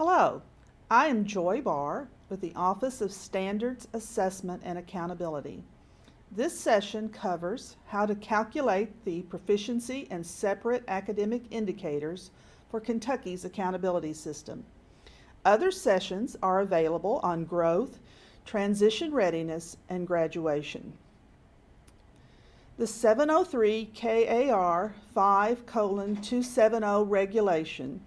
Hello, I am Joy Barr with the Office of Standards Assessment and Accountability. This session covers how to calculate the proficiency and separate academic indicators for Kentucky's accountability system. Other sessions are available on growth, transition readiness, and graduation. The 703 KAR 5:270 regulation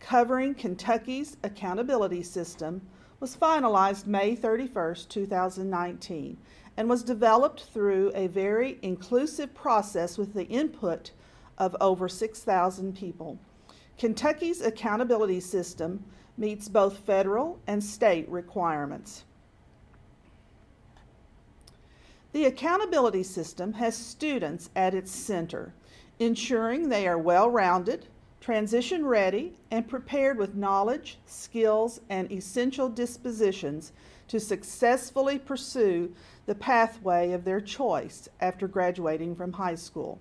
covering Kentucky's accountability system was finalized May 31, 2019, and was developed through a very inclusive process with the input of over 6,000 people. Kentucky's accountability system meets both federal and state requirements. The accountability system has students at its center, ensuring they are well-rounded, transition ready, and prepared with knowledge, skills, and essential dispositions to successfully pursue the pathway of their choice after graduating from high school.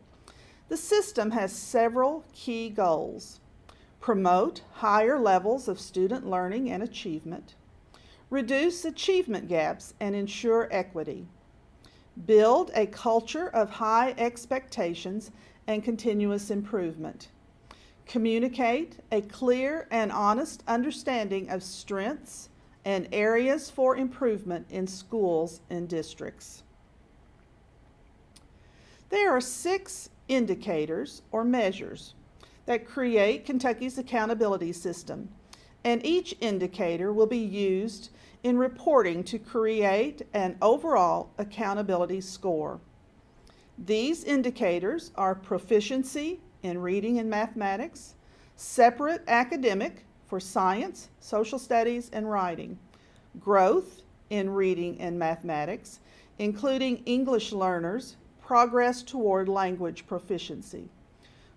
The system has several key goals: promote higher levels of student learning and achievement, reduce achievement gaps and ensure equity, build a culture of high expectations and continuous improvement, communicate a clear and honest understanding of strengths and areas for improvement in schools and districts. There are 6 indicators or measures that create Kentucky's accountability system, and each indicator will be used in reporting to create an overall accountability score. These indicators are proficiency in reading and mathematics, separate academic for science, social studies, and writing, growth in reading and mathematics, including English learners' progress toward language proficiency,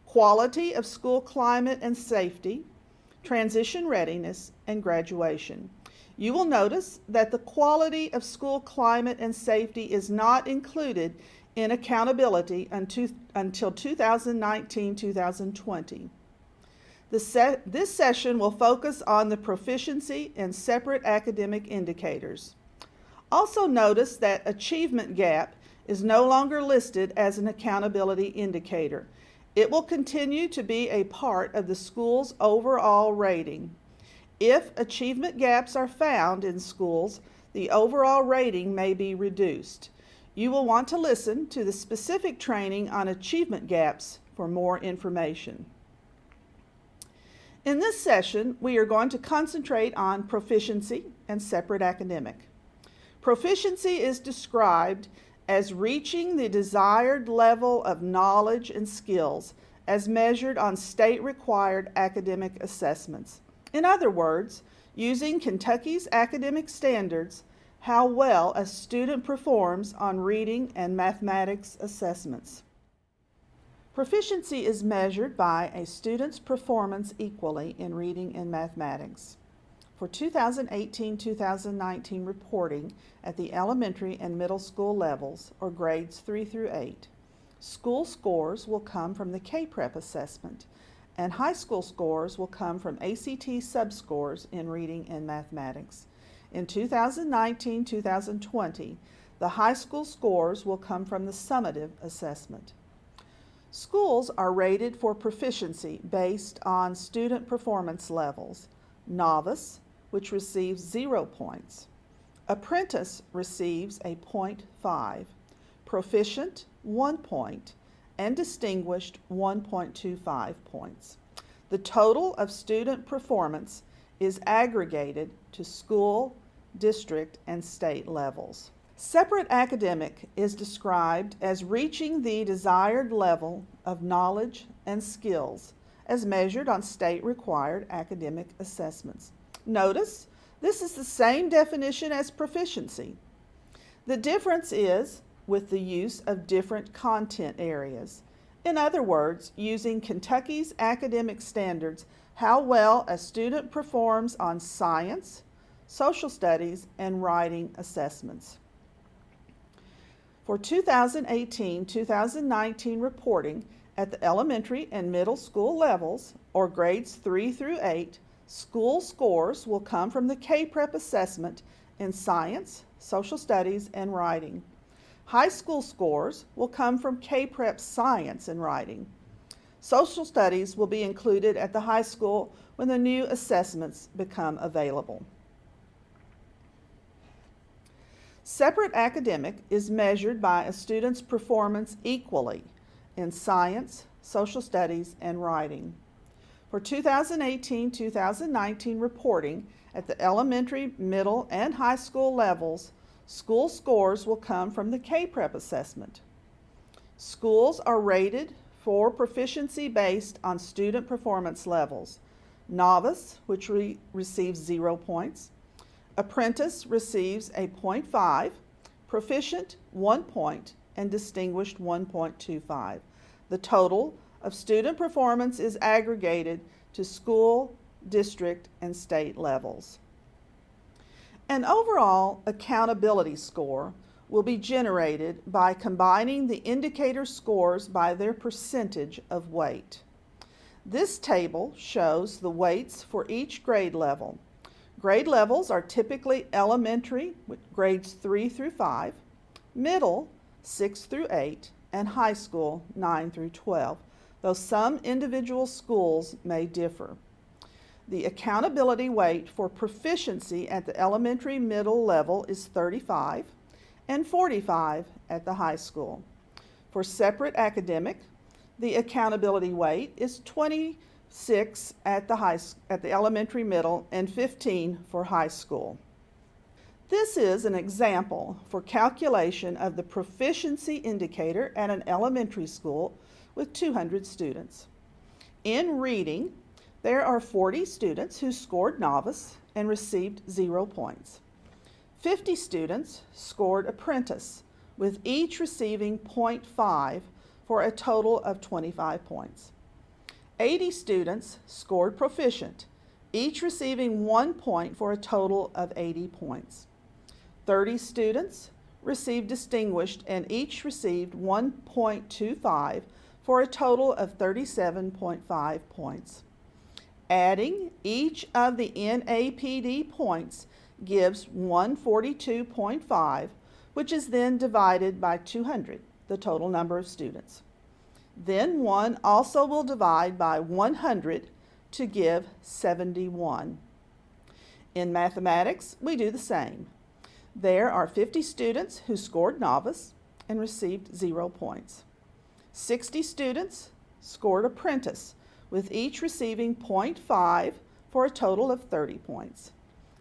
quality of school climate and safety, transition readiness, and graduation. You will notice that the quality of school climate and safety is not included in accountability until 2019-2020. This session will focus on the proficiency and separate academic indicators. Also notice that achievement gap is no longer listed as an accountability indicator. It will continue to be a part of the school's overall rating. If achievement gaps are found in schools, the overall rating may be reduced. You will want to listen to the specific training on achievement gaps for more information. In this session, we are going to concentrate on proficiency and separate academic. Proficiency is described as reaching the desired level of knowledge and skills as measured on state-required academic assessments. In other words, using Kentucky's academic standards, how well a student performs on reading and mathematics assessments. Proficiency is measured by a student's performance equally in reading and mathematics. For 2018-2019 reporting at the elementary and middle school levels, or grades 3 through 8, school scores will come from the K-Prep assessment, and high school scores will come from ACT subscores in reading and mathematics. In 2019-2020, the high school scores will come from the summative assessment. Schools are rated for proficiency based on student performance levels. Novice, which receives 0 points. Apprentice receives a 0.5. Proficient, 1 point. And distinguished, 1.25 points. The total of student performance is aggregated to school, district, and state levels. Separate academic is described as reaching the desired level of knowledge and skills as measured on state-required academic assessments. Notice, this is the same definition as proficiency. The difference is with the use of different content areas. In other words, using Kentucky's academic standards, how well a student performs on science, social studies, and writing assessments. For 2018-2019 reporting at the elementary and middle school levels, or grades 3 through 8, School scores will come from the K-Prep assessment in science, social studies, and writing. High school scores will come from K-Prep science and writing. Social studies will be included at the high school when the new assessments become available. Separate academic is measured by a student's performance equally in science, social studies, and writing. For 2018-2019 reporting at the elementary, middle, and high school levels, school scores will come from the K-Prep assessment. Schools are rated for proficiency based on student performance levels. Novice, which receives 0 points. Apprentice receives a 0.5, proficient 1 point, and distinguished 1.25. The total of student performance is aggregated to school, district, and state levels. An overall accountability score will be generated by combining the indicator scores by their percentage of weight. This table shows the weights for each grade level. Grade levels are typically elementary, with grades 3 through 5, middle, 6 through 8, and high school, 9 through 12, though some individual schools may differ. The accountability weight for proficiency at the elementary middle level is 35 and 45 at the high school. For separate academic, the accountability weight is 26 at the elementary middle and 15 for high school. This is an example for calculation of the proficiency indicator at an elementary school with 200 students. In reading, there are 40 students who scored novice and received 0 points. 50 students scored apprentice, with each receiving 0.5 for a total of 25 points. 80 students scored proficient, each receiving 1 point for a total of 80 points. 30 students received distinguished and each received 1.25 for a total of 37.5 points. Adding each of the NAPD points gives 142.5, which is then divided by 200, the total number of students. Then one also will divide by 100 to give 71. In mathematics, we do the same. There are 50 students who scored novice and received 0 points. 60 students scored apprentice, with each receiving 0.5 for a total of 30 points.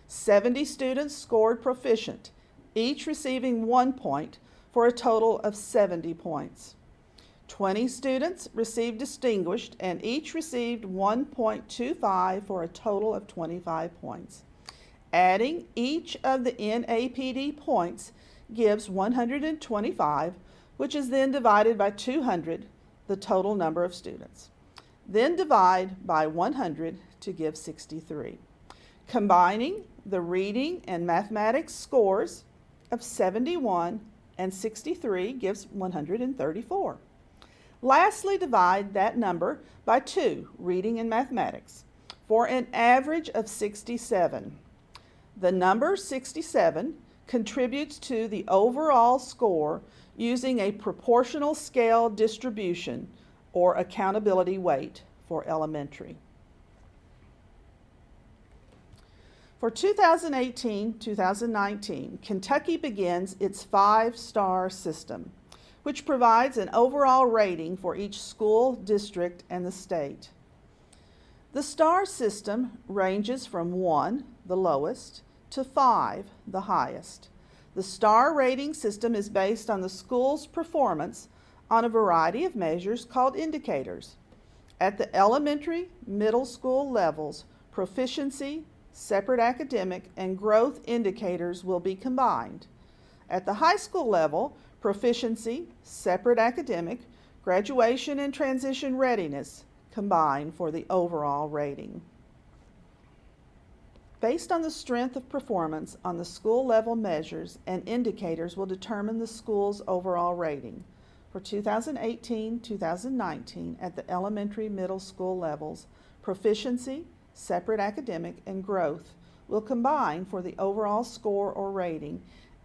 70 students scored proficient, each receiving 1 point for a total of 70 points. 20 students received distinguished and each received 1.25 for a total of 25 points. Adding each of the NAPD points gives 125, which is then divided by 200, the total number of students. Then divide by 100 to give 63. Combining the reading and mathematics scores of 71 and 63 gives 134. Lastly, divide that number by 2, reading and mathematics, for an average of 67. The number 67 contributes to the overall score using a proportional scale distribution or accountability weight for elementary. For 2018-2019, Kentucky begins its 5-star system, which provides an overall rating for each school, district, and the state. The star system ranges from 1, the lowest, to 5, the highest. The star rating system is based on the school's performance on a variety of measures called indicators. At the elementary, middle school levels, proficiency, separate academic, and growth indicators will be combined. At the high school level, proficiency, separate academic, graduation, and transition readiness combine for the overall rating. Based on the strength of performance on the school level measures and indicators will determine the school's overall rating. For 2018-2019 at the elementary middle school levels, proficiency, separate academic, and growth will combine for the overall score or rating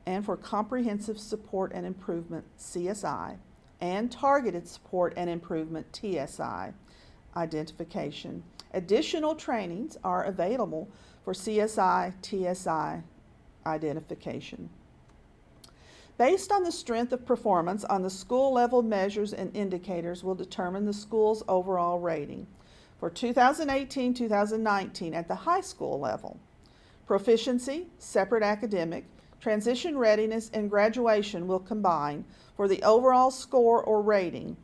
and for comprehensive support and improvement CSI and targeted support and improvement TSI identification. Additional trainings are available for CSI TSI identification. Based on the strength of performance on the school level measures and indicators will determine the school's overall rating. For 2018-2019 at the high school level, proficiency, separate academic, transition readiness, and graduation will combine for the overall score or rating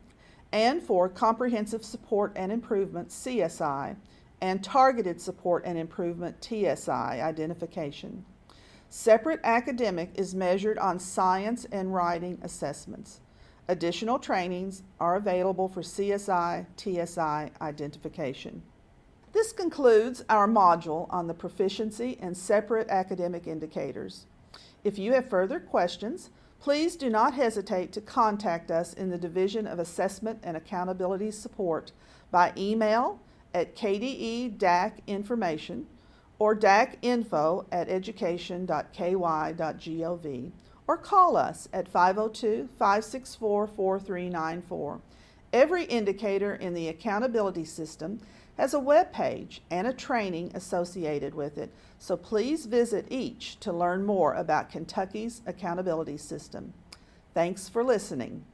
and for comprehensive support and improvement CSI and targeted support and improvement TSI identification. Separate academic is measured on science and writing assessments. Additional trainings are available for CSI, TSI identification. This concludes our module on the proficiency and separate academic indicators. If you have further questions, please do not hesitate to contact us in the Division of Assessment and Accountability Support by email at kde-information or dacinfo@education.ky.gov or call us at 502-564-4394. Every indicator in the accountability system has a web page and a training associated with it, so please visit each to learn more about Kentucky's accountability system. Thanks for listening.